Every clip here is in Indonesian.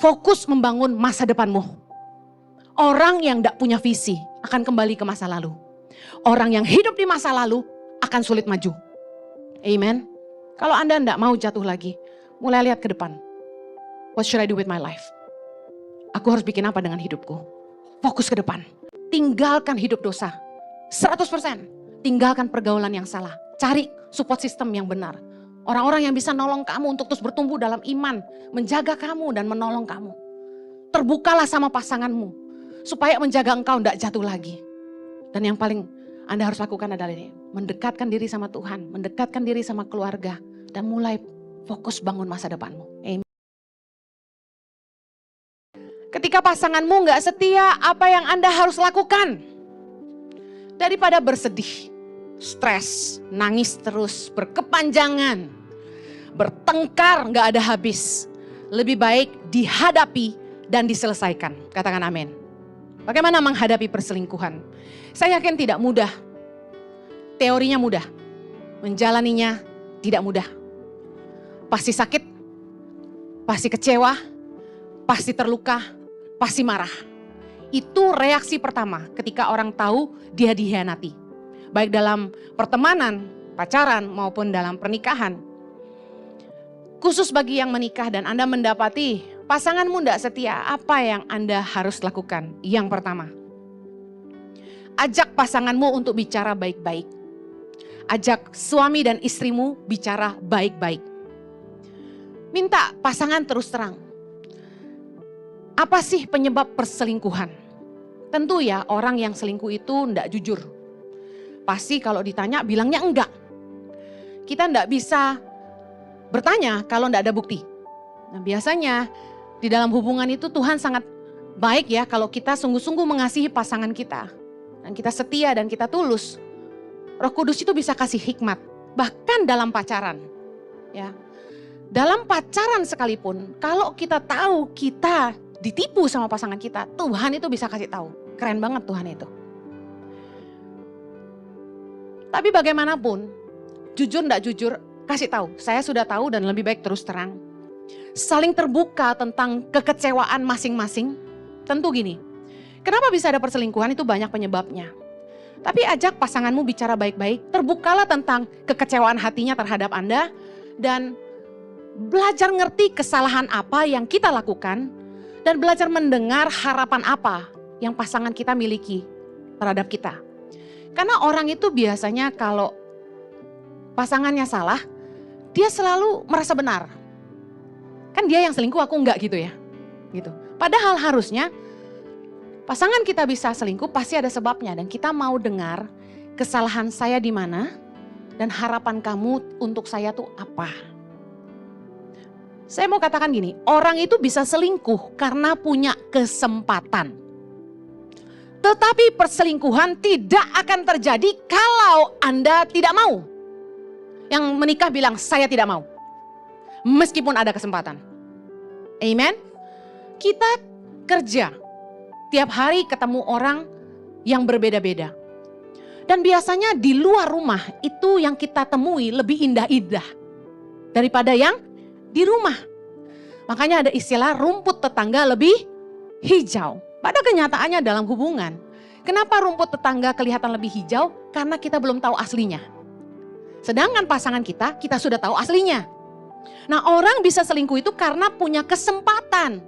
Fokus membangun masa depanmu. Orang yang tidak punya visi akan kembali ke masa lalu. Orang yang hidup di masa lalu akan sulit maju. Amen. Kalau Anda tidak mau jatuh lagi, mulai lihat ke depan. What should I do with my life? Aku harus bikin apa dengan hidupku? Fokus ke depan. Tinggalkan hidup dosa. 100%. Tinggalkan pergaulan yang salah. Cari support system yang benar. Orang-orang yang bisa nolong kamu untuk terus bertumbuh dalam iman. Menjaga kamu dan menolong kamu. Terbukalah sama pasanganmu. Supaya menjaga engkau tidak jatuh lagi. Dan yang paling Anda harus lakukan adalah ini. Mendekatkan diri sama Tuhan. Mendekatkan diri sama keluarga. Dan mulai fokus bangun masa depanmu. Amen. Ketika pasanganmu gak setia, apa yang Anda harus lakukan? Daripada bersedih, stres, nangis terus, berkepanjangan, bertengkar gak ada habis. Lebih baik dihadapi dan diselesaikan. Katakan amin. Bagaimana menghadapi perselingkuhan? Saya yakin tidak mudah. Teorinya mudah. Menjalaninya tidak mudah. Pasti sakit, pasti kecewa, pasti terluka, pasti marah. Itu reaksi pertama ketika orang tahu dia dikhianati. Baik dalam pertemanan, pacaran maupun dalam pernikahan. Khusus bagi yang menikah dan Anda mendapati pasanganmu tidak setia, apa yang Anda harus lakukan? Yang pertama, ajak pasanganmu untuk bicara baik-baik. Ajak suami dan istrimu bicara baik-baik. Minta pasangan terus terang. Apa sih penyebab perselingkuhan? Tentu ya orang yang selingkuh itu tidak jujur. Pasti kalau ditanya bilangnya enggak. Kita tidak bisa bertanya kalau tidak ada bukti. Nah biasanya di dalam hubungan itu Tuhan sangat baik ya kalau kita sungguh-sungguh mengasihi pasangan kita. Dan kita setia dan kita tulus. Roh Kudus itu bisa kasih hikmat. Bahkan dalam pacaran. Ya. Dalam pacaran sekalipun kalau kita tahu kita ditipu sama pasangan kita, Tuhan itu bisa kasih tahu. Keren banget Tuhan itu. Tapi bagaimanapun, jujur enggak jujur, kasih tahu. Saya sudah tahu dan lebih baik terus terang. Saling terbuka tentang kekecewaan masing-masing. Tentu gini, kenapa bisa ada perselingkuhan itu banyak penyebabnya. Tapi ajak pasanganmu bicara baik-baik, terbukalah tentang kekecewaan hatinya terhadap Anda. Dan belajar ngerti kesalahan apa yang kita lakukan. Dan belajar mendengar harapan apa yang pasangan kita miliki terhadap kita. Karena orang itu biasanya kalau pasangannya salah, dia selalu merasa benar. Kan dia yang selingkuh, aku enggak gitu ya. Gitu. Padahal harusnya pasangan kita bisa selingkuh pasti ada sebabnya. Dan kita mau dengar kesalahan saya di mana dan harapan kamu untuk saya tuh apa. Saya mau katakan gini, orang itu bisa selingkuh karena punya kesempatan. Tetapi perselingkuhan tidak akan terjadi kalau Anda tidak mau. Yang menikah bilang, saya tidak mau. Meskipun ada kesempatan. Amen. Kita kerja. Tiap hari ketemu orang yang berbeda-beda. Dan biasanya di luar rumah itu yang kita temui lebih indah-indah. Daripada yang di rumah. Makanya ada istilah rumput tetangga lebih hijau. Pada kenyataannya dalam hubungan. Kenapa rumput tetangga kelihatan lebih hijau? Karena kita belum tahu aslinya. Sedangkan pasangan kita sudah tahu aslinya. Nah orang bisa selingkuh itu karena punya kesempatan.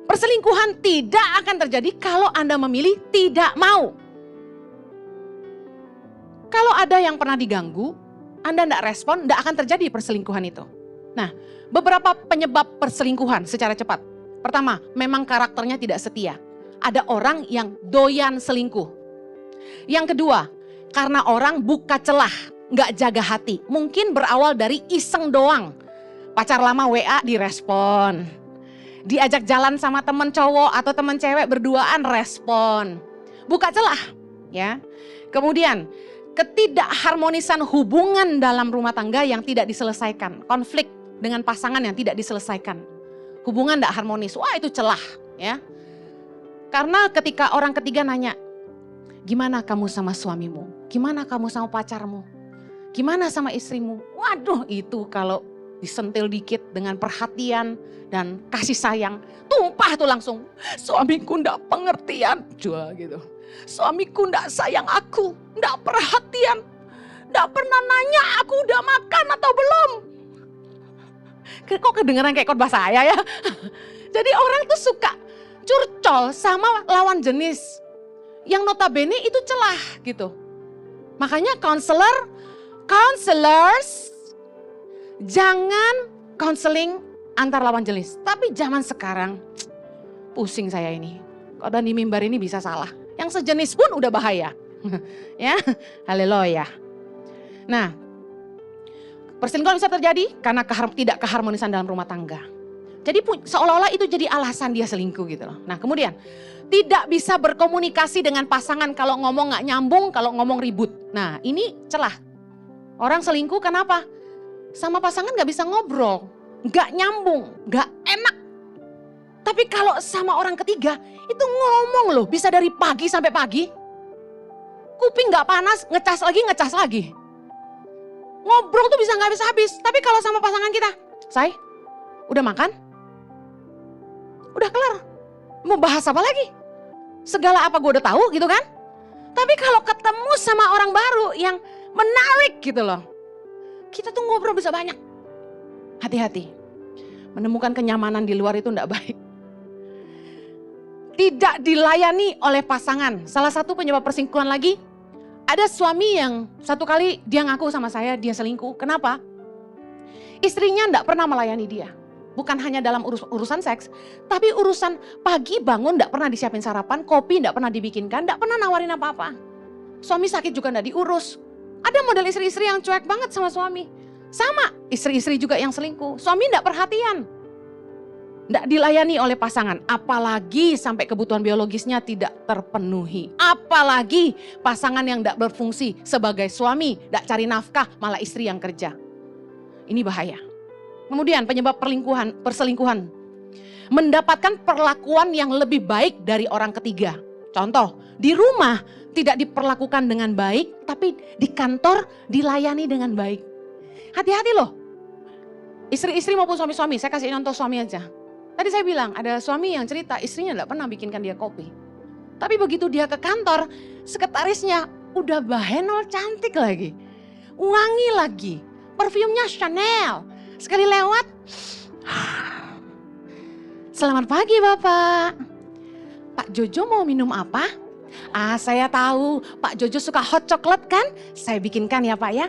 Perselingkuhan tidak akan terjadi kalau Anda memilih tidak mau. Kalau ada yang pernah diganggu, Anda tidak respon, tidak akan terjadi perselingkuhan itu. Nah, beberapa penyebab perselingkuhan secara cepat. Pertama, memang karakternya tidak setia. Ada orang yang doyan selingkuh. Yang kedua, karena orang buka celah, nggak jaga hati. Mungkin berawal dari iseng doang. Pacar lama WA direspon. Diajak jalan sama temen cowok atau temen cewek berduaan respon. Buka celah, ya. Kemudian, ketidakharmonisan hubungan dalam rumah tangga yang tidak diselesaikan. Konflik dengan pasangan yang tidak diselesaikan. Hubungan tidak harmonis, wah itu celah ya. Karena ketika orang ketiga nanya, gimana kamu sama suamimu? Gimana kamu sama pacarmu? Gimana sama istrimu? Waduh itu kalau disentil dikit dengan perhatian dan kasih sayang, tumpah tuh langsung. Suamiku ndak pengertian, jual gitu. Suamiku ndak sayang aku, ndak perhatian, ndak pernah nanya aku udah makan atau belum. Kok kedengeran kayak khotbah saya ya? Jadi orang tuh suka curcol sama lawan jenis. Yang notabene itu celah gitu. Makanya counselors, jangan counseling antar lawan jenis. Tapi zaman sekarang, pusing saya ini. Kok dan di mimbar ini bisa salah. Yang sejenis pun udah bahaya. Ya, haleluya. Nah, perselingkuhan bisa terjadi karena tidak keharmonisan dalam rumah tangga. Jadi seolah-olah itu jadi alasan dia selingkuh gitu loh. Nah kemudian, tidak bisa berkomunikasi dengan pasangan kalau ngomong gak nyambung, kalau ngomong ribut. Nah ini celah. Orang selingkuh kenapa? Sama pasangan gak bisa ngobrol, gak nyambung, gak enak. Tapi kalau sama orang ketiga, itu ngomong loh bisa dari pagi sampai pagi. Kuping gak panas, ngecas lagi. Ngobrol tuh bisa gak habis-habis. Tapi kalau sama pasangan kita, say, udah makan? Udah kelar. Mau bahas apa lagi? Segala apa gue udah tahu gitu kan. Tapi kalau ketemu sama orang baru yang menarik gitu loh. Kita tuh ngobrol bisa banyak. Hati-hati. Menemukan kenyamanan di luar itu enggak baik. Tidak dilayani oleh pasangan. Salah satu penyebab perselingkuhan lagi. Ada suami yang satu kali dia ngaku sama saya dia selingkuh. Kenapa? Istrinya enggak pernah melayani dia. Bukan hanya dalam urusan seks, tapi urusan pagi bangun gak pernah disiapin sarapan, kopi gak pernah dibikinkan, gak pernah nawarin apa-apa. Suami sakit juga gak diurus. Ada model istri-istri yang cuek banget sama suami. Sama istri-istri juga yang selingkuh, suami gak perhatian. Gak dilayani oleh pasangan, apalagi sampai kebutuhan biologisnya tidak terpenuhi. Apalagi pasangan yang gak berfungsi sebagai suami, gak cari nafkah, malah istri yang kerja. Ini bahaya. Kemudian penyebab perselingkuhan. Mendapatkan perlakuan yang lebih baik dari orang ketiga. Contoh, di rumah tidak diperlakukan dengan baik, tapi di kantor dilayani dengan baik. Hati-hati loh. Istri-istri maupun suami-suami, saya kasih contoh suami aja. Tadi saya bilang ada suami yang cerita istrinya tidak pernah bikinkan dia kopi. Tapi begitu dia ke kantor, sekretarisnya udah bahenol cantik lagi. Wangi lagi, parfumnya Chanel. Sekali lewat, selamat pagi Bapak. Pak Jojo mau minum apa? Saya tahu Pak Jojo suka hot chocolate kan? Saya bikinkan ya Pak ya.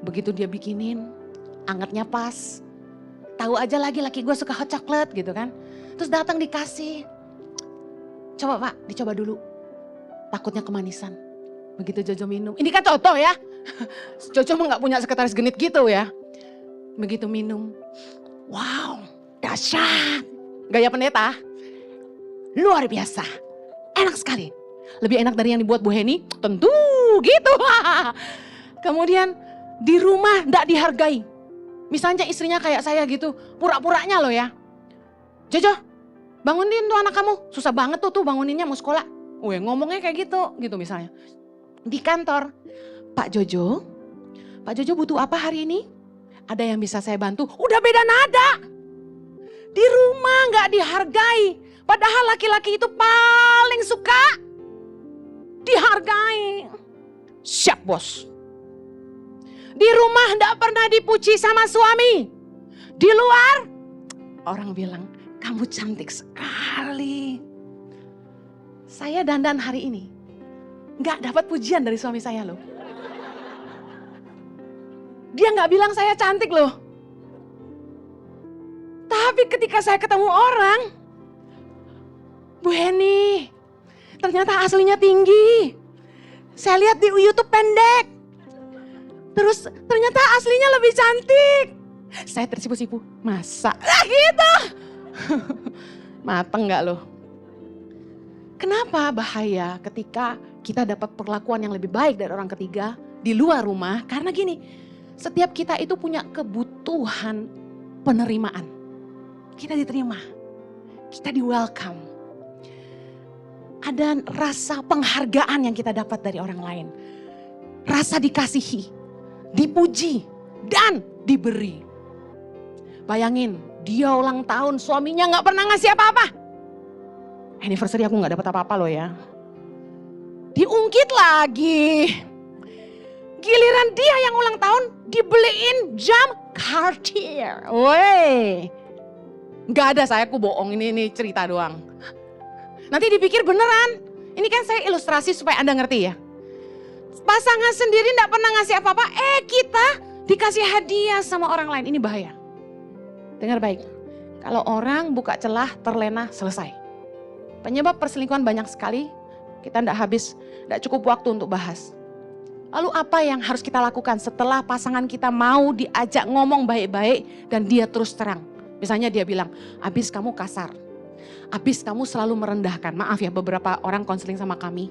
Begitu dia bikinin, angetnya pas. Tahu aja laki gue suka hot chocolate gitu kan. Terus datang dikasih. Coba Pak, dicoba dulu. Takutnya kemanisan. Begitu Jojo minum. Ini kan contoh ya. Jojo mah gak punya sekretaris genit gitu ya. Begitu minum, wow, dahsyat. Gaya pendeta, luar biasa, enak sekali. Lebih enak dari yang dibuat Bu Heni, tentu gitu. Kemudian di rumah gak dihargai. Misalnya istrinya kayak saya gitu, pura-puranya loh ya. Jojo, bangunin tuh anak kamu, susah banget tuh banguninnya mau sekolah. Ngomongnya kayak gitu misalnya. Di kantor, Pak Jojo butuh apa hari ini? Ada yang bisa saya bantu? Udah beda nada. Di rumah gak dihargai. Padahal laki-laki itu paling suka dihargai. Siap bos. Di rumah gak pernah dipuji sama suami. Di luar orang bilang kamu cantik sekali. Saya dandan hari ini gak dapat pujian dari suami saya loh. Dia gak bilang saya cantik loh. Tapi ketika saya ketemu orang, Bu Heni, ternyata aslinya tinggi. Saya lihat di YouTube pendek. Terus ternyata aslinya lebih cantik. Saya tersipu-sipu, masa? Gitu. Mateng gak loh? Kenapa bahaya ketika kita dapat perlakuan yang lebih baik dari orang ketiga di luar rumah? Karena gini, setiap kita itu punya kebutuhan penerimaan. Kita diterima, kita di welcome. Ada rasa penghargaan yang kita dapat dari orang lain. Rasa dikasihi, dipuji, dan diberi. Bayangin, dia ulang tahun, suaminya gak pernah ngasih apa-apa. Anniversary aku gak dapat apa-apa loh ya. Diungkit lagi. Giliran dia yang ulang tahun, dibeliin jam Cartier. Woi. Gak ada, aku bohong, ini cerita doang. Nanti dipikir beneran. Ini kan saya ilustrasi supaya Anda ngerti ya. Pasangan sendiri gak pernah ngasih apa-apa, kita dikasih hadiah sama orang lain. Ini bahaya. Dengar baik, kalau orang buka celah, terlena, selesai. Penyebab perselingkuhan banyak sekali, kita tidak cukup waktu untuk bahas. Lalu apa yang harus kita lakukan setelah pasangan kita mau diajak ngomong baik-baik dan dia terus terang. Misalnya dia bilang, abis kamu kasar, abis kamu selalu merendahkan. Maaf ya, beberapa orang konseling sama kami.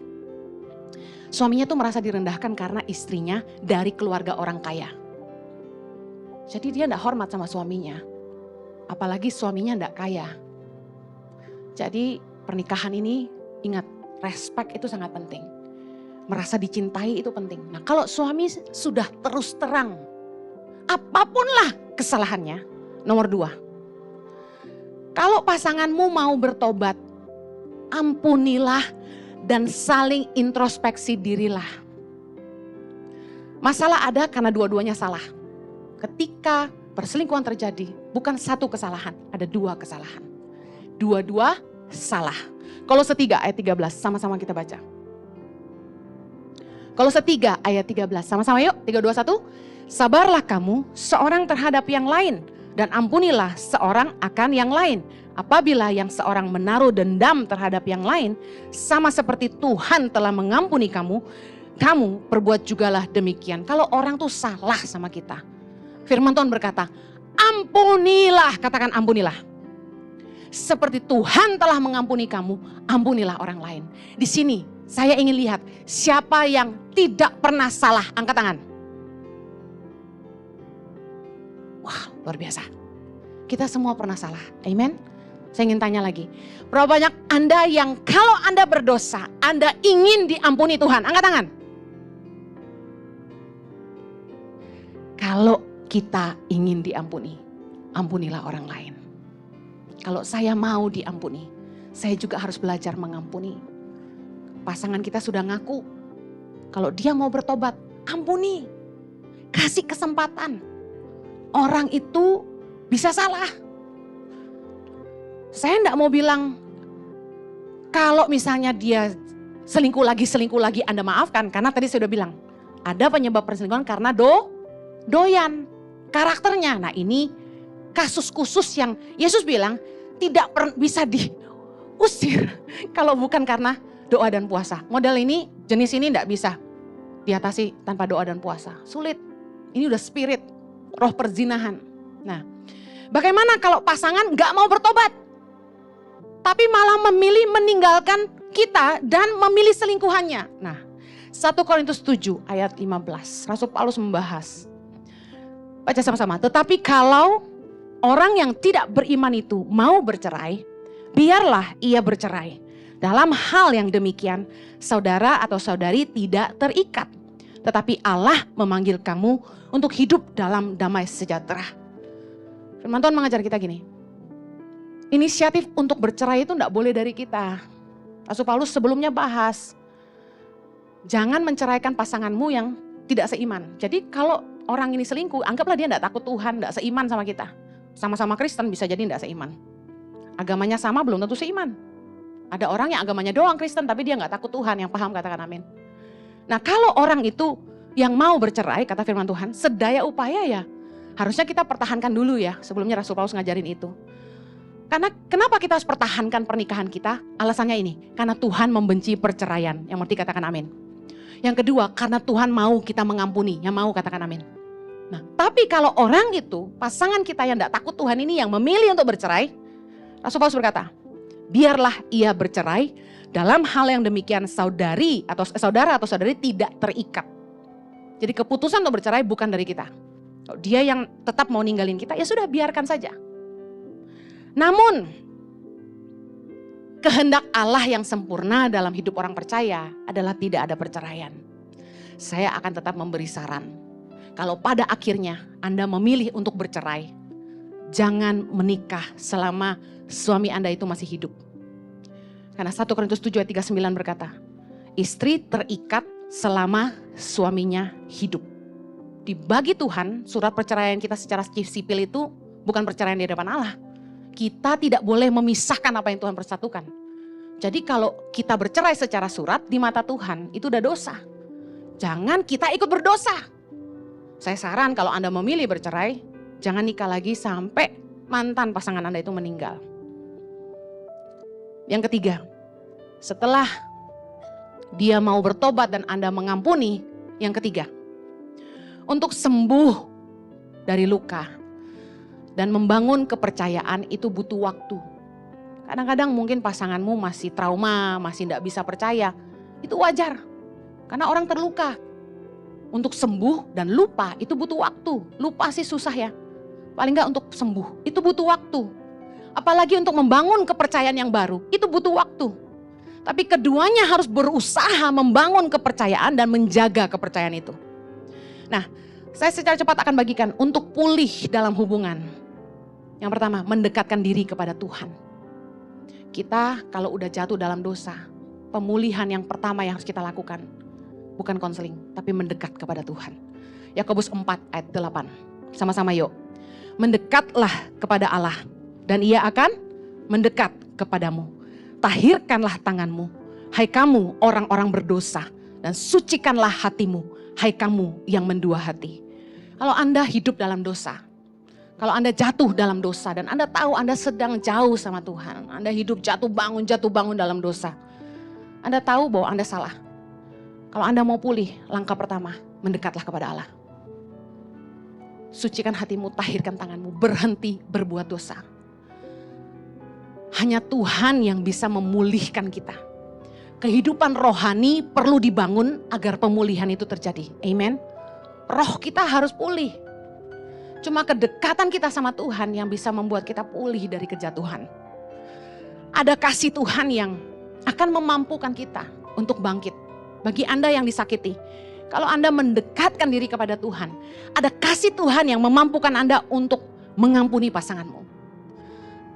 Suaminya tuh merasa direndahkan karena istrinya dari keluarga orang kaya. Jadi dia tidak hormat sama suaminya. Apalagi suaminya tidak kaya. Jadi pernikahan ini ingat, respect itu sangat penting. Merasa dicintai itu penting. Nah kalau suami sudah terus terang, apapunlah kesalahannya. Nomor 2, kalau pasanganmu mau bertobat, ampunilah dan saling introspeksi dirilah. Masalah ada karena dua-duanya salah. Ketika perselingkuhan terjadi, bukan satu kesalahan, ada 2 kesalahan. Dua-dua salah. Kolose 3 ayat 13, sama-sama kita baca. Kolose 3 ayat 13, sama-sama yuk, 3, 2, 1. Sabarlah kamu seorang terhadap yang lain, dan ampunilah seorang akan yang lain. Apabila yang seorang menaruh dendam terhadap yang lain, sama seperti Tuhan telah mengampuni kamu, kamu perbuat jugalah demikian. Kalau orang tuh salah sama kita, firman Tuhan berkata, ampunilah, katakan ampunilah. Seperti Tuhan telah mengampuni kamu, ampunilah orang lain. Di sini saya ingin lihat siapa yang tidak pernah salah, angkat tangan. Wah, luar biasa. Kita semua pernah salah, amen. Saya ingin tanya lagi, berapa banyak Anda yang kalau Anda berdosa, Anda ingin diampuni Tuhan? Angkat tangan. Kalau kita ingin diampuni, ampunilah orang lain. Kalau saya mau diampuni, saya juga harus belajar mengampuni. Pasangan kita sudah ngaku, kalau dia mau bertobat, ampuni. Kasih kesempatan. Orang itu bisa salah. Saya enggak mau bilang, kalau misalnya dia selingkuh lagi Anda maafkan. Karena tadi saya sudah bilang, ada penyebab perselingkuhan karena doyan karakternya. Nah ini kasus khusus yang Yesus bilang tidak bisa diusir kalau bukan karena doa dan puasa. Model ini, jenis ini enggak bisa diatasi tanpa doa dan puasa. Sulit, ini udah spirit, roh perzinahan. Nah bagaimana kalau pasangan enggak mau bertobat? Tapi malah memilih meninggalkan kita dan memilih selingkuhannya. Nah, 1 Korintus 7 ayat 15. Rasul Paulus membahas. Baca sama-sama. Tetapi kalau orang yang tidak beriman itu mau bercerai, biarlah ia bercerai. Dalam hal yang demikian, saudara atau saudari tidak terikat. Tetapi Allah memanggil kamu untuk hidup dalam damai sejahtera. Firman Tuhan mengajar kita gini. Inisiatif untuk bercerai itu enggak boleh dari kita. Rasul Paulus sebelumnya bahas, jangan menceraikan pasanganmu yang tidak seiman. Jadi kalau orang ini selingkuh, anggaplah dia enggak takut Tuhan, enggak seiman sama kita. Sama-sama Kristen bisa jadi enggak seiman. Agamanya sama belum tentu seiman. Ada orang yang agamanya doang Kristen tapi dia enggak takut Tuhan, yang paham katakan amin. Nah kalau orang itu yang mau bercerai, kata firman Tuhan, sedaya upaya ya. Harusnya kita pertahankan dulu ya, sebelumnya Rasul Paulus ngajarin itu. Karena kenapa kita harus pertahankan pernikahan kita? Alasannya ini, karena Tuhan membenci perceraian. Yang ngerti katakan amin. Yang kedua, karena Tuhan mau kita mengampuni. Yang mau katakan amin. Nah, tapi kalau orang itu, pasangan kita yang tidak takut Tuhan ini yang memilih untuk bercerai, Rasul Paulus berkata, biarlah ia bercerai. Dalam hal yang demikian saudara atau saudari tidak terikat. Jadi keputusan untuk bercerai bukan dari kita. Kalau dia yang tetap mau ninggalin kita, ya sudah biarkan saja. Namun, kehendak Allah yang sempurna dalam hidup orang percaya adalah tidak ada perceraian. Saya akan tetap memberi saran. Kalau pada akhirnya Anda memilih untuk bercerai, jangan menikah selama suami Anda itu masih hidup. Karena 1 Korintus 7 ayat 39 berkata, istri terikat selama suaminya hidup. Bagi Tuhan, surat perceraian kita secara sipil itu bukan perceraian di hadapan Allah. Kita tidak boleh memisahkan apa yang Tuhan persatukan. Jadi kalau kita bercerai secara surat di mata Tuhan itu udah dosa. Jangan kita ikut berdosa. Saya saran kalau Anda memilih bercerai, jangan nikah lagi sampai mantan pasangan Anda itu meninggal. Yang ketiga, setelah dia mau bertobat dan Anda mengampuni, yang ketiga, untuk sembuh dari luka dan membangun kepercayaan itu butuh waktu. Kadang-kadang mungkin pasanganmu masih trauma, masih tidak bisa percaya. Itu wajar, karena orang terluka. Untuk sembuh dan lupa itu butuh waktu. Lupa sih susah ya, paling enggak untuk sembuh itu butuh waktu. Apalagi untuk membangun kepercayaan yang baru, itu butuh waktu. Tapi keduanya harus berusaha membangun kepercayaan dan menjaga kepercayaan itu. Nah, saya secara cepat akan bagikan untuk pulih dalam hubungan. Yang pertama, mendekatkan diri kepada Tuhan. Kita kalau udah jatuh dalam dosa, pemulihan yang pertama yang harus kita lakukan, bukan konseling, tapi mendekat kepada Tuhan. Yakobus 4 ayat 8, sama-sama yuk. Mendekatlah kepada Allah dan Ia akan mendekat kepadamu. Tahirkanlah tanganmu, hai kamu orang-orang berdosa, dan sucikanlah hatimu, hai kamu yang mendua hati. Kalau Anda hidup dalam dosa, kalau Anda jatuh dalam dosa dan Anda tahu Anda sedang jauh sama Tuhan, Anda hidup jatuh bangun dalam dosa, Anda tahu bahwa Anda salah. Kalau Anda mau pulih, langkah pertama, mendekatlah kepada Allah. Sucikan hatimu, tahirkan tanganmu, berhenti berbuat dosa. Hanya Tuhan yang bisa memulihkan kita. Kehidupan rohani perlu dibangun agar pemulihan itu terjadi. Amen. Roh kita harus pulih. Cuma kedekatan kita sama Tuhan yang bisa membuat kita pulih dari kejatuhan. Ada kasih Tuhan yang akan memampukan kita untuk bangkit. Bagi Anda yang disakiti, kalau Anda mendekatkan diri kepada Tuhan, ada kasih Tuhan yang memampukan Anda untuk mengampuni pasanganmu.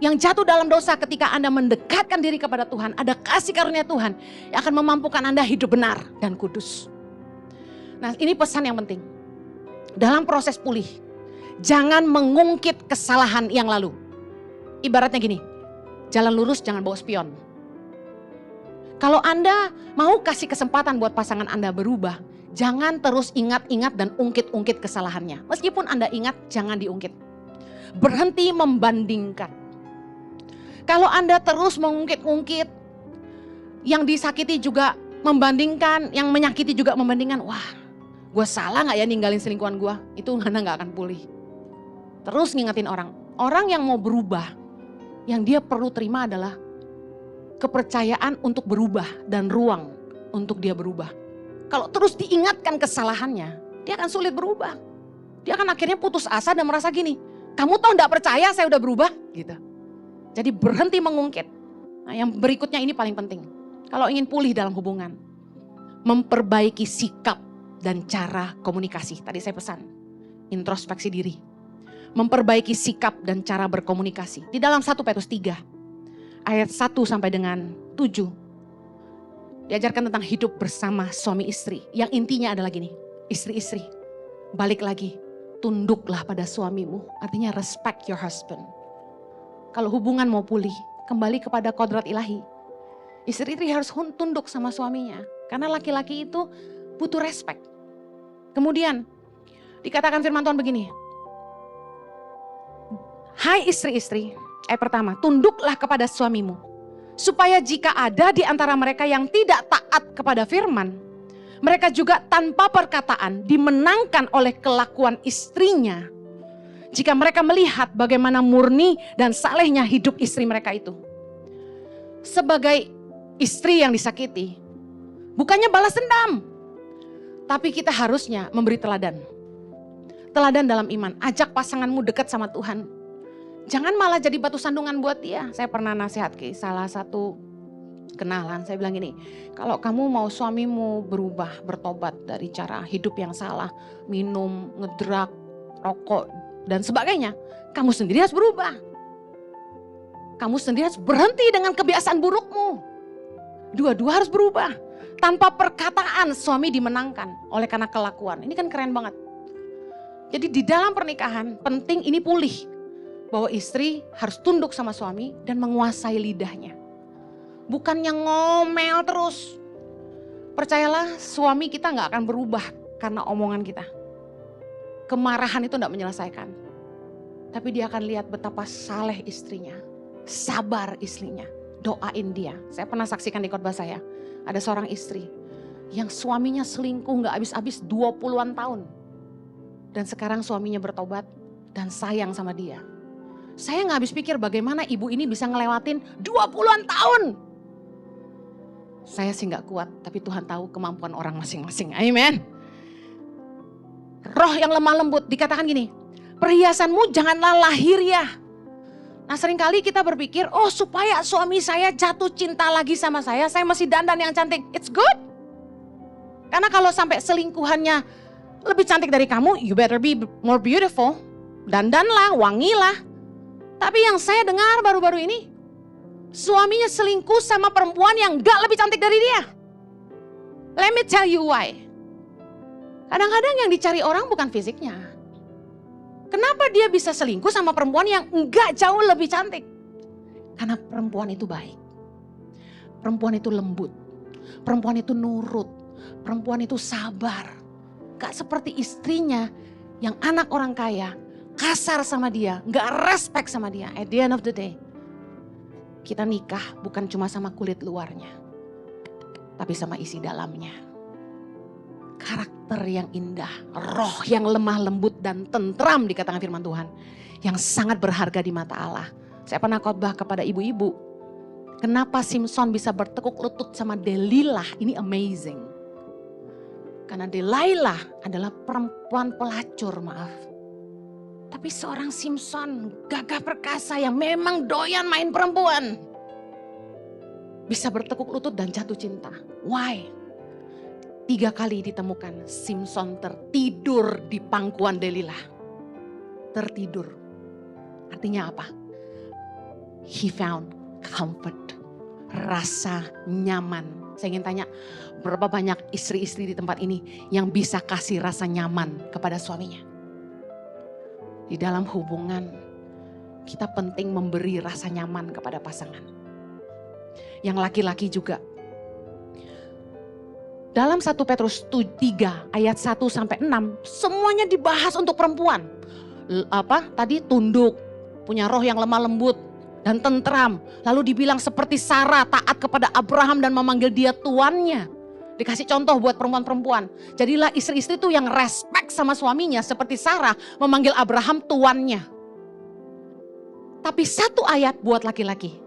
Yang jatuh dalam dosa ketika Anda mendekatkan diri kepada Tuhan, ada kasih karunia Tuhan yang akan memampukan Anda hidup benar dan kudus. Nah, ini pesan yang penting. Dalam proses pulih, jangan mengungkit kesalahan yang lalu. Ibaratnya gini, jalan lurus jangan bawa spion. Kalau Anda mau kasih kesempatan buat pasangan Anda berubah, jangan terus ingat-ingat dan ungkit-ungkit kesalahannya. Meskipun Anda ingat, jangan diungkit. Berhenti membandingkan. Kalau Anda terus mengungkit-ungkit, yang disakiti juga membandingkan, yang menyakiti juga membandingkan, wah gue salah gak ya ninggalin selingkuhan gue? Itu Anda gak akan pulih. Terus ngingetin orang. Orang yang mau berubah, yang dia perlu terima adalah kepercayaan untuk berubah dan ruang untuk dia berubah. Kalau terus diingatkan kesalahannya, dia akan sulit berubah. Dia akan akhirnya putus asa dan merasa gini, kamu tahu gak percaya saya udah berubah? Gitu. Jadi berhenti mengungkit. Nah, yang berikutnya ini paling penting. Kalau ingin pulih dalam hubungan, memperbaiki sikap dan cara komunikasi. Tadi saya pesan, introspeksi diri. Memperbaiki sikap dan cara berkomunikasi. Di dalam 1 Petrus 3, ayat 1 sampai dengan 7. Diajarkan tentang hidup bersama suami istri. Yang intinya adalah gini, istri-istri, balik lagi, tunduklah pada suamimu. Artinya respect your husband. Kalau hubungan mau pulih, kembali kepada kodrat ilahi. Istri-istri harus tunduk sama suaminya. Karena laki-laki itu butuh respect. Kemudian dikatakan firman Tuhan begini. Hai istri-istri, ayat pertama, tunduklah kepada suamimu. Supaya jika ada di antara mereka yang tidak taat kepada firman, mereka juga tanpa perkataan dimenangkan oleh kelakuan istrinya. Jika mereka melihat bagaimana murni dan salehnya hidup istri mereka itu. Sebagai istri yang disakiti, bukannya balas dendam. Tapi kita harusnya memberi teladan. Teladan dalam iman, ajak pasanganmu dekat sama Tuhan. Jangan malah jadi batu sandungan buat dia. Saya pernah nasihat ke salah satu kenalan, saya bilang gini, kalau kamu mau suamimu berubah, bertobat dari cara hidup yang salah, minum, ngedrak, rokok, dan sebagainya, Kamu sendiri harus berubah. Kamu sendiri harus berhenti dengan kebiasaan burukmu. Dua-dua harus berubah. Tanpa perkataan suami dimenangkan oleh karena kelakuan. Ini kan keren banget. Jadi di dalam pernikahan penting ini pulih. Bahwa istri harus tunduk sama suami dan menguasai lidahnya. Bukan yang ngomel terus. Percayalah suami kita gak akan berubah karena omongan kita. Kemarahan itu gak menyelesaikan. Tapi dia akan lihat betapa saleh istrinya. Sabar istrinya. Doain dia. Saya pernah saksikan di khotbah saya. Ada seorang istri yang suaminya selingkuh gak habis-habis 20-an tahun. Dan sekarang suaminya bertobat dan sayang sama dia. Saya gak habis pikir bagaimana ibu ini bisa ngelewatin 20-an tahun. Saya sih gak kuat, tapi Tuhan tahu kemampuan orang masing-masing. Amin. Roh yang lemah lembut, dikatakan gini, perhiasanmu janganlah lahiriah. Nah seringkali kita berpikir, oh supaya suami saya jatuh cinta lagi sama saya masih dandan yang cantik. It's good. Karena kalau sampai selingkuhannya lebih cantik dari kamu, you better be more beautiful. Dandanlah, wangilah. Tapi yang saya dengar baru-baru ini, suaminya selingkuh sama perempuan yang gak lebih cantik dari dia. Let me tell you why. Kadang-kadang yang dicari orang bukan fisiknya. Kenapa dia bisa selingkuh sama perempuan yang enggak jauh lebih cantik? Karena perempuan itu baik. Perempuan itu lembut. Perempuan itu nurut. Perempuan itu sabar. Gak seperti istrinya yang anak orang kaya, kasar sama dia, gak respect sama dia. At the end of the day, kita nikah bukan cuma sama kulit luarnya, tapi sama isi dalamnya. Karakter yang indah, roh yang lemah lembut dan tentram dikatakan firman Tuhan. Yang sangat berharga di mata Allah. Saya pernah khotbah kepada ibu-ibu. Kenapa Simson bisa bertekuk lutut sama Delilah, ini amazing. Karena Delilah adalah perempuan pelacur, maaf. Tapi seorang Simson gagah perkasa yang memang doyan main perempuan. Bisa bertekuk lutut dan jatuh cinta. Why? 3 kali ditemukan Simson tertidur di pangkuan Delilah. Tertidur. Artinya apa? He found comfort. Rasa nyaman. Saya ingin tanya, berapa banyak istri-istri di tempat ini yang bisa kasih rasa nyaman kepada suaminya? Di dalam hubungan, kita penting memberi rasa nyaman kepada pasangan. Yang laki-laki juga. Dalam 1 Petrus 3 ayat 1 sampai 6 semuanya dibahas untuk perempuan. Tadi tunduk, punya roh yang lemah lembut dan tentram. Lalu dibilang seperti Sarah taat kepada Abraham dan memanggil dia tuannya. Dikasih contoh buat perempuan-perempuan. Jadilah istri-istri itu yang respect sama suaminya seperti Sarah memanggil Abraham tuannya. Tapi 1 ayat buat laki-laki.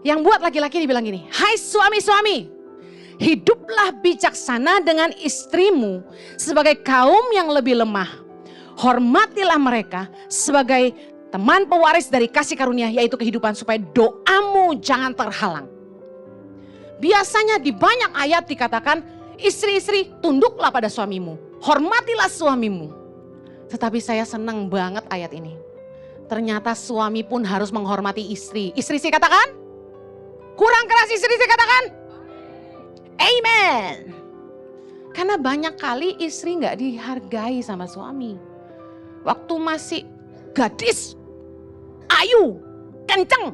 Yang buat laki-laki dibilang gini, hai suami-suami, hiduplah bijaksana dengan istrimu sebagai kaum yang lebih lemah. Hormatilah mereka sebagai teman pewaris dari kasih karunia, yaitu kehidupan, supaya doamu jangan terhalang. Biasanya di banyak ayat dikatakan, istri-istri tunduklah pada suamimu, hormatilah suamimu. Tetapi saya senang banget ayat ini. Ternyata suami pun harus menghormati istri. Istri-istri katakan, kurang keras istri-istri katakan. Amen. Karena banyak kali istri gak dihargai sama suami. Waktu masih gadis, ayu, kenceng,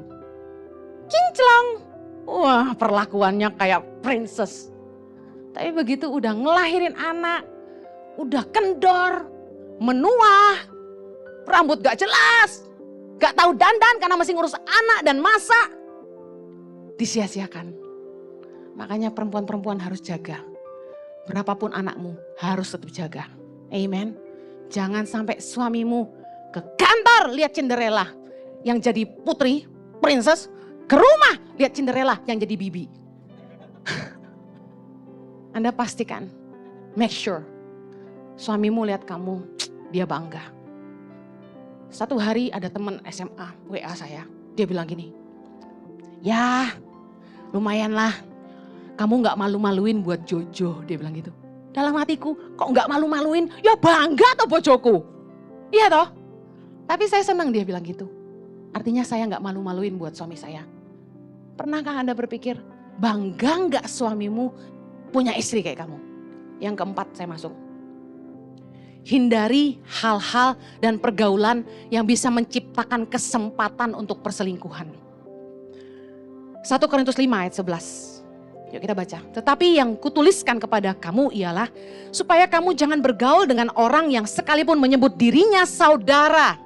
kinclong. Wah, perlakuannya kayak princess. Tapi begitu udah ngelahirin anak, udah kendor, menua, rambut gak jelas, gak tahu dandan karena masih ngurus anak dan masak, disia-siakan. Makanya perempuan-perempuan harus jaga. Berapapun anakmu harus tetap jaga. Amen. Jangan sampai suamimu ke kantor lihat Cinderella yang jadi putri, princess. Ke rumah lihat Cinderella yang jadi bibi. Anda pastikan, make sure suamimu lihat kamu, dia bangga. Satu hari ada teman SMA WA saya. Dia bilang gini, ya lumayan lah. Kamu gak malu-maluin buat Jojo, dia bilang gitu. Dalam hatiku, kok gak malu-maluin? Ya bangga toh bojoku. Iya toh? Tapi saya senang dia bilang gitu. Artinya saya gak malu-maluin buat suami saya. Pernahkah Anda berpikir, bangga gak suamimu punya istri kayak kamu? Yang keempat saya masuk. Hindari hal-hal dan pergaulan yang bisa menciptakan kesempatan untuk perselingkuhan. 1 Korintus 5 ayat 11. Yuk kita baca. Tetapi yang kutuliskan kepada kamu ialah supaya kamu jangan bergaul dengan orang yang sekalipun menyebut dirinya saudara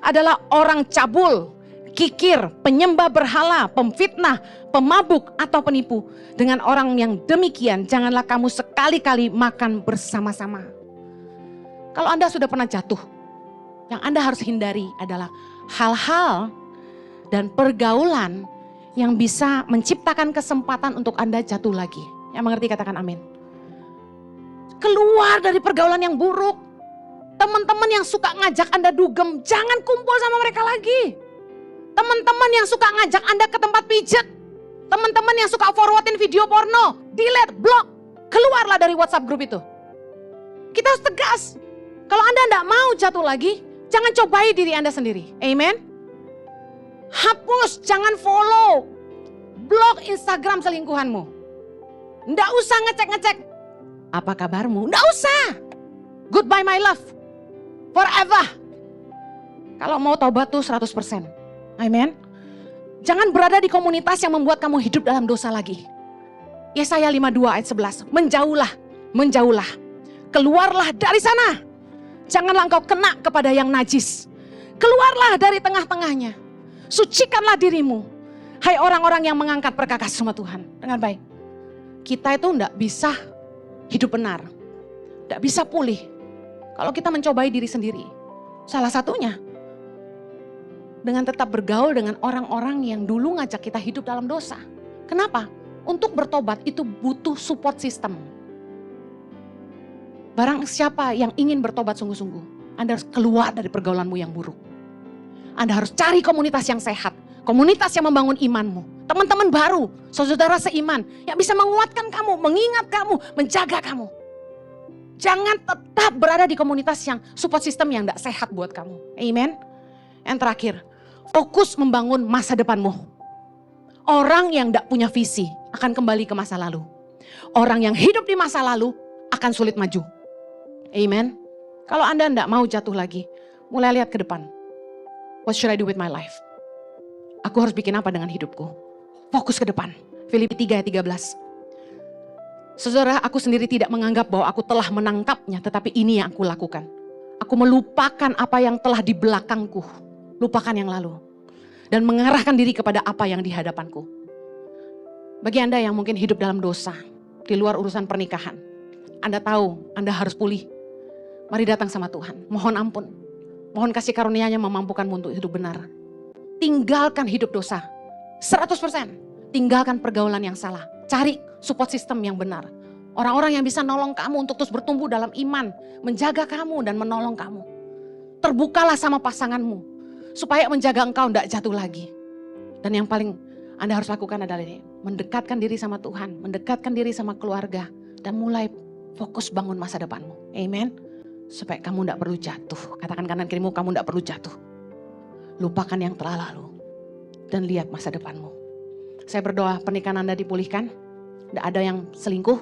adalah orang cabul, kikir, penyembah berhala, pemfitnah, pemabuk atau penipu. Dengan orang yang demikian janganlah kamu sekali-kali makan bersama-sama. Kalau Anda sudah pernah jatuh, yang Anda harus hindari adalah hal-hal dan pergaulan yang bisa menciptakan kesempatan untuk Anda jatuh lagi. Yang mengerti katakan amin. Keluar dari pergaulan yang buruk. Teman-teman yang suka ngajak Anda dugem, jangan kumpul sama mereka lagi. Teman-teman yang suka ngajak Anda ke tempat pijat, teman-teman yang suka forwardin video porno, delete, block, keluarlah dari WhatsApp grup itu. Kita harus tegas. Kalau Anda tidak mau jatuh lagi, jangan cobai diri Anda sendiri. Amen. Hapus, jangan follow, blok Instagram selingkuhanmu. Nggak usah ngecek-ngecek. Apa kabarmu? Nggak usah. Goodbye my love. Forever. Kalau mau taubat tuh 100%. Amen. Jangan berada di komunitas yang membuat kamu hidup dalam dosa lagi. Yesaya 52 ayat 11. Menjauhlah, menjauhlah. Keluarlah dari sana. Janganlah engkau kena kepada yang najis. Keluarlah dari tengah-tengahnya. Sucikanlah dirimu. Hai orang-orang yang mengangkat perkakas rumah Tuhan. Dengan baik. Kita itu enggak bisa hidup benar. Enggak bisa pulih. Kalau kita mencobai diri sendiri. Salah satunya. Dengan tetap bergaul dengan orang-orang yang dulu ngajak kita hidup dalam dosa. Kenapa? Untuk bertobat itu butuh support system. Barang siapa yang ingin bertobat sungguh-sungguh, Anda harus keluar dari pergaulanmu yang buruk. Anda harus cari komunitas yang sehat, komunitas yang membangun imanmu. Teman-teman baru, saudara seiman yang bisa menguatkan kamu, mengingat kamu, menjaga kamu. Jangan tetap berada di komunitas yang support system yang tidak sehat buat kamu. Amen. Yang terakhir, fokus membangun masa depanmu. Orang yang tidak punya visi akan kembali ke masa lalu. Orang yang hidup di masa lalu akan sulit maju. Amen. Kalau Anda tidak mau jatuh lagi, mulai lihat ke depan. What should I do with my life? Aku harus bikin apa dengan hidupku? Fokus ke depan. Filipi 3 ayat 13. Saudara, aku sendiri tidak menganggap bahwa aku telah menangkapnya, tetapi ini yang aku lakukan. Aku melupakan apa yang telah di belakangku. Lupakan yang lalu. Dan mengarahkan diri kepada apa yang di hadapanku. Bagi Anda yang mungkin hidup dalam dosa, di luar urusan pernikahan. Anda tahu, Anda harus pulih. Mari datang sama Tuhan, mohon ampun. Mohon kasih karunia-Nya memampukanmu untuk hidup benar. Tinggalkan hidup dosa, 100%. Tinggalkan pergaulan yang salah. Cari support system yang benar. Orang-orang yang bisa nolong kamu untuk terus bertumbuh dalam iman. Menjaga kamu dan menolong kamu. Terbukalah sama pasanganmu. Supaya menjaga engkau tidak jatuh lagi. Dan yang paling Anda harus lakukan adalah ini. Mendekatkan diri sama Tuhan. Mendekatkan diri sama keluarga. Dan mulai fokus bangun masa depanmu. Amen. Supaya kamu tidak perlu jatuh. Katakan kanan kirimu, kamu tidak perlu jatuh. Lupakan yang telah lalu. Dan lihat masa depanmu. Saya berdoa pernikahan Anda dipulihkan. Tidak ada yang selingkuh.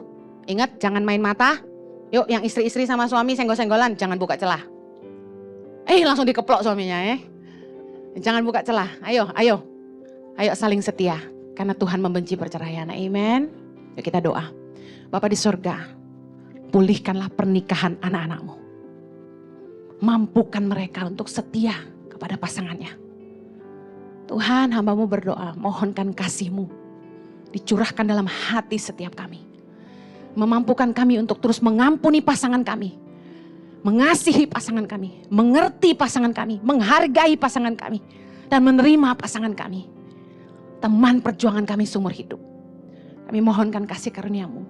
Ingat jangan main mata. Yuk yang istri-istri sama suami senggol-senggolan. Jangan buka celah. Langsung dikeplok suaminya ya. Jangan buka celah. Ayo saling setia. Karena Tuhan membenci perceraian. Amen. Yuk kita doa. Bapa di surga. Pulihkanlah pernikahan anak-anakmu. Mampukan mereka untuk setia kepada pasangannya. Tuhan, hamba-Mu berdoa, mohonkan kasih-Mu dicurahkan dalam hati setiap kami. Memampukan kami untuk terus mengampuni pasangan kami. Mengasihi pasangan kami, mengerti pasangan kami, menghargai pasangan kami. Dan menerima pasangan kami. Teman perjuangan kami seumur hidup. Kami mohonkan kasih karunia-Mu.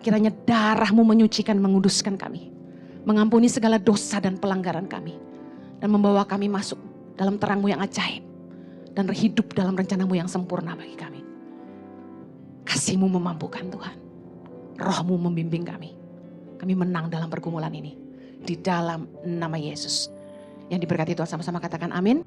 Kiranya darah-Mu menyucikan, menguduskan kami. Mengampuni segala dosa dan pelanggaran kami. Dan membawa kami masuk dalam terang-Mu yang ajaib. Dan hidup dalam rencana-Mu yang sempurna bagi kami. Kasih-Mu memampukan Tuhan. Roh-Mu membimbing kami. Kami menang dalam pergumulan ini. Di dalam nama Yesus. Yang diberkati Tuhan sama-sama katakan amin.